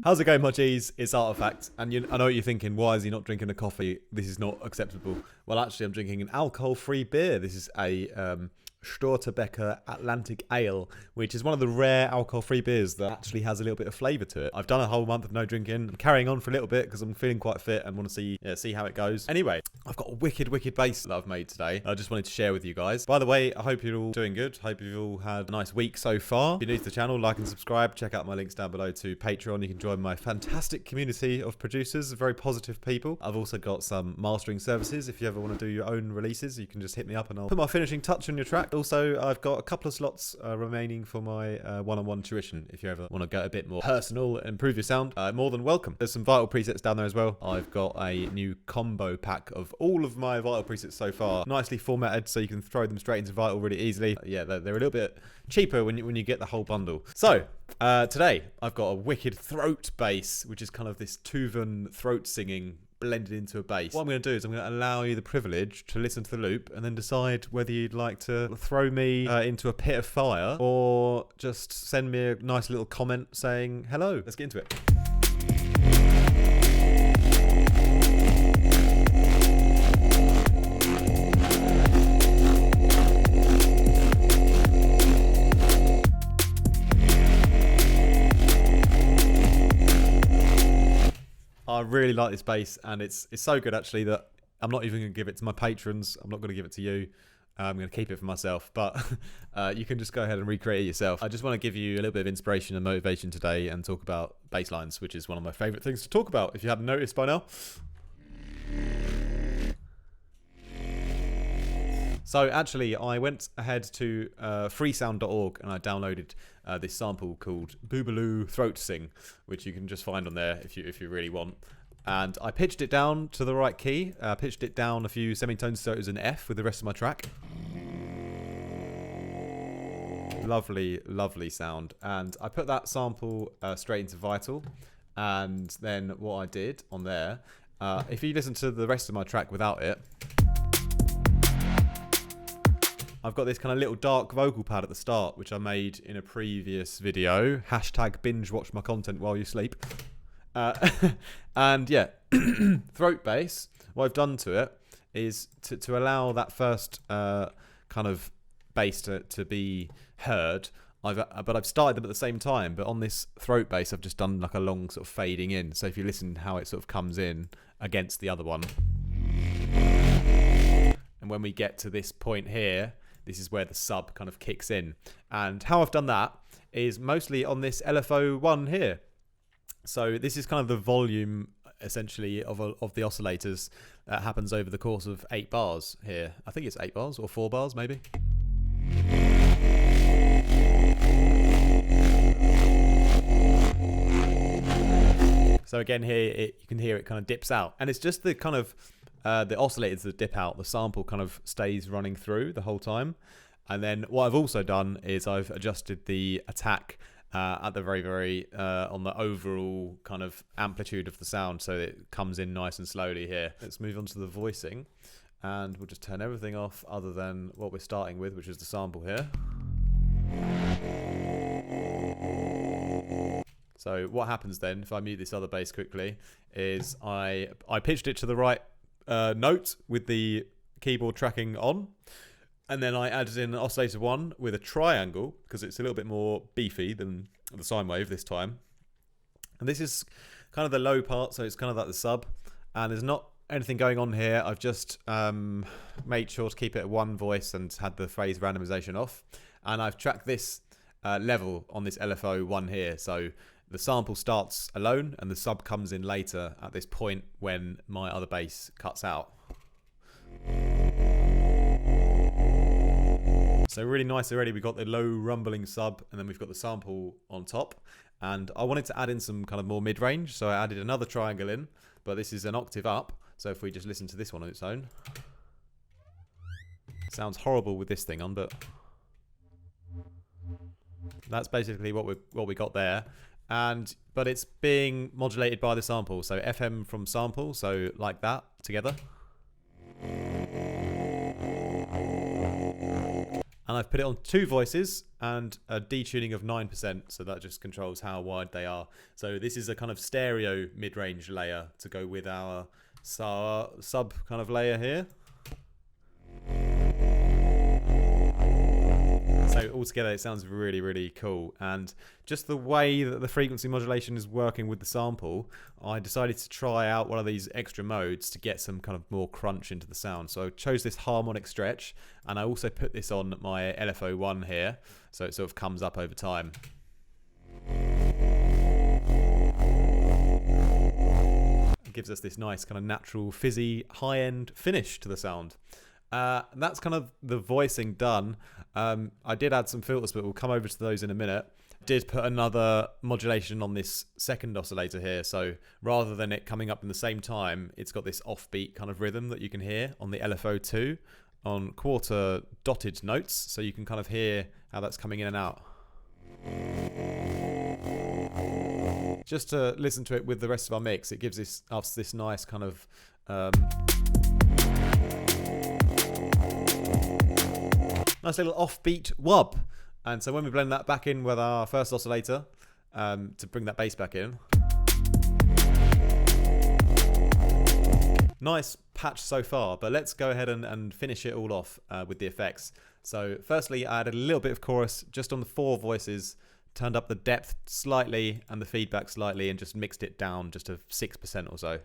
How's it going, my G's? It's Artifact, and I know what you're thinking. Why is he not drinking a coffee? This is not acceptable. Well, actually, I'm drinking an alcohol-free beer. This is a Stortebeker Atlantic Ale, which is one of the rare alcohol-free beers that actually has a little bit of flavour to it. I've done a whole month of no drinking. I'm carrying on for a little bit because I'm feeling quite fit and want to see how it goes. Anyway, I've got a wicked bass that I've made today. I just wanted to share with you guys. By the way, I hope you're all doing good. Hope you've all had a nice week so far. If you're new to the channel, like and subscribe. Check out my links down below to Patreon. You can join my fantastic community of producers, very positive people. I've also got some mastering services. If you ever want to do your own releases, you can just hit me up and I'll put my finishing touch on your track. Also, I've got a couple of slots remaining for my one-on-one tuition. If you ever want to go a bit more personal and improve your sound, more than welcome. There's some Vital presets down there as well. I've got a new combo pack of all of my Vital presets so far, nicely formatted so you can throw them straight into Vital really easily. Yeah, they're a little bit cheaper when you get the whole bundle. So today I've got a wicked throat bass, which is kind of this Tuvan throat singing blended into a bass. What I'm going to do is I'm going to allow you the privilege to listen to the loop and then decide whether you'd like to throw me into a pit of fire or just send me a nice little comment saying hello. Let's get into it. I really like this bass, and it's so good actually that I'm not even going to give it to my patrons. I'm not going to give it to you. I'm going to keep it for myself, but you can just go ahead and recreate it yourself. I just want to give you a little bit of inspiration and motivation today and talk about bass lines, which is one of my favorite things to talk about, if you hadn't noticed by now. So actually, I went ahead to freesound.org and I downloaded this sample called Boobaloo Throat Sing, which you can just find on there if you really want. And I pitched it down to the right key, pitched it down a few semitones so it was an F with the rest of my track. Lovely, lovely sound. And I put that sample straight into Vital. And then what I did on there, if you listen to the rest of my track without it, I've got this kind of little dark vocal pad at the start, which I made in a previous video. Hashtag binge watch my content while you sleep. And yeah, throat bass, what I've done to it is to allow that first kind of bass to be heard. But I've started them at the same time. But on this throat bass, I've just done like a long sort of fading in. So if you listen how it sort of comes in against the other one. And when we get to this point here, this is where the sub kind of kicks in. And how I've done that is mostly on this LFO1 here. So this is kind of the volume, essentially, of the oscillators that happens over the course of 8 bars here. I think it's 8 bars or 4 bars, maybe. So again here, you can hear it kind of dips out. And it's just the kind of the oscillators that dip out. The sample kind of stays running through the whole time. And then what I've also done is I've adjusted the attack at the very on the overall kind of amplitude of the sound, so it comes in nice and slowly here. Let's move on to the voicing, and we'll just turn everything off other than what we're starting with, which is the sample here. So what happens then, if I mute this other bass quickly, is I pitched it to the right note with the keyboard tracking on, and then I added in oscillator 1 with a triangle because it's a little bit more beefy than the sine wave this time. And this is kind of the low part, so it's kind of like the sub, and there's not anything going on here. I've just made sure to keep it at one voice and had the phase randomization off, and I've tracked this level on this LFO1 here, so the sample starts alone and the sub comes in later at this point when my other bass cuts out. So really nice already. We've got the low rumbling sub and then we've got the sample on top. And I wanted to add in some kind of more mid-range, so I added another triangle in, but this is an octave up. So if we just listen to this one on its own, it sounds horrible with this thing on, but that's basically what we got there. But it's being modulated by the sample, so FM from sample, so like that together. And I've put it on 2 voices and a detuning of 9%, so that just controls how wide they are. So this is a kind of stereo mid-range layer to go with our sub kind of layer here. So altogether it sounds really, really cool. And just the way that the frequency modulation is working with the sample, I decided to try out one of these extra modes to get some kind of more crunch into the sound. So I chose this harmonic stretch, and I also put this on my LFO1 here, so it sort of comes up over time. It gives us this nice kind of natural fizzy high-end finish to the sound. That's kind of the voicing done. I did add some filters, but we'll come over to those in a minute. Did put another modulation on this second oscillator here, so rather than it coming up in the same time, it's got this offbeat kind of rhythm that you can hear on the LFO2 on quarter dotted notes, so you can kind of hear how that's coming in and out. Just to listen to it with the rest of our mix, it gives us this nice kind of nice little offbeat wub. And so when we blend that back in with our first oscillator to bring that bass back in, nice patch so far, but let's go ahead and finish it all off with the effects. So firstly, I added a little bit of chorus just on the 4 voices, turned up the depth slightly and the feedback slightly, and just mixed it down just to 6% or so.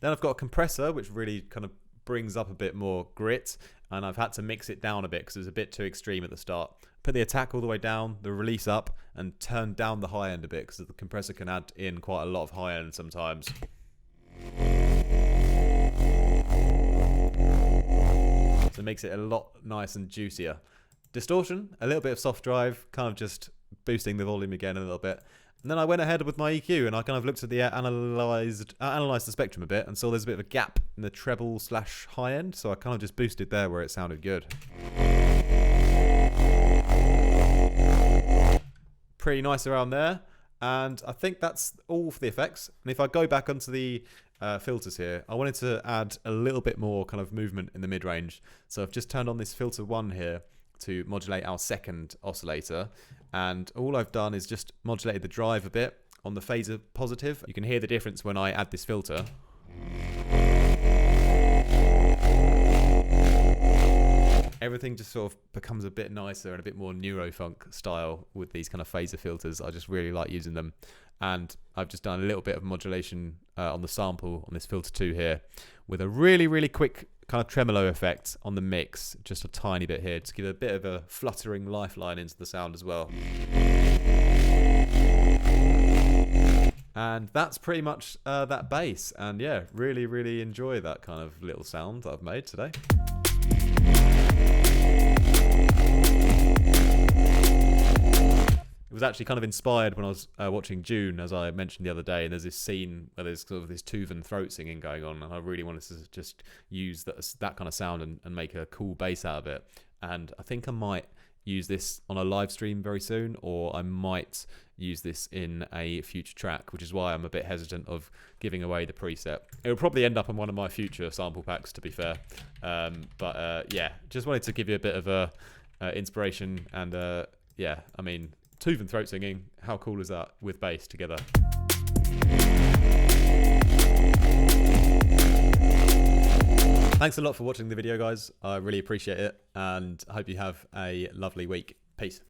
Then I've got a compressor which really kind of brings up a bit more grit, and I've had to mix it down a bit because it was a bit too extreme at the start. Put the attack all the way down, the release up, and turn down the high end a bit because the compressor can add in quite a lot of high end sometimes. So it makes it a lot nice and juicier. Distortion, a little bit of soft drive, kind of just boosting the volume again a little bit. And then I went ahead with my EQ and I kind of looked at the analysed the spectrum a bit and saw there's a bit of a gap in the treble / high end, so I kind of just boosted there where it sounded good. Pretty nice around there, and I think that's all for the effects. And if I go back onto the filters here, I wanted to add a little bit more kind of movement in the mid-range, so I've just turned on this filter 1 here to modulate our second oscillator, and all I've done is just modulated the drive a bit on the phaser positive. You can hear the difference when I add this filter. Everything just sort of becomes a bit nicer and a bit more Neurofunk style with these kind of phaser filters. I just really like using them, and I've just done a little bit of modulation on the sample on this filter 2 here with a really, really quick kind of tremolo effect on the mix, just a tiny bit here to give a bit of a fluttering lifeline into the sound as well. And that's pretty much that bass, and yeah, really, really enjoy that kind of little sound that I've made today. It was actually kind of inspired when I was watching June, as I mentioned the other day, and there's this scene where there's sort of this Tuvan throat singing going on, and I really wanted to just use that kind of sound and make a cool bass out of it. And I think I might use this on a live stream very soon, or I might use this in a future track, which is why I'm a bit hesitant of giving away the preset. It will probably end up on one of my future sample packs, to be fair. But yeah, just wanted to give you a bit of a inspiration, and yeah, I mean, Tuvan throat singing, how cool is that with bass together? Thanks a lot for watching the video, guys. I really appreciate it, and I hope you have a lovely week. Peace.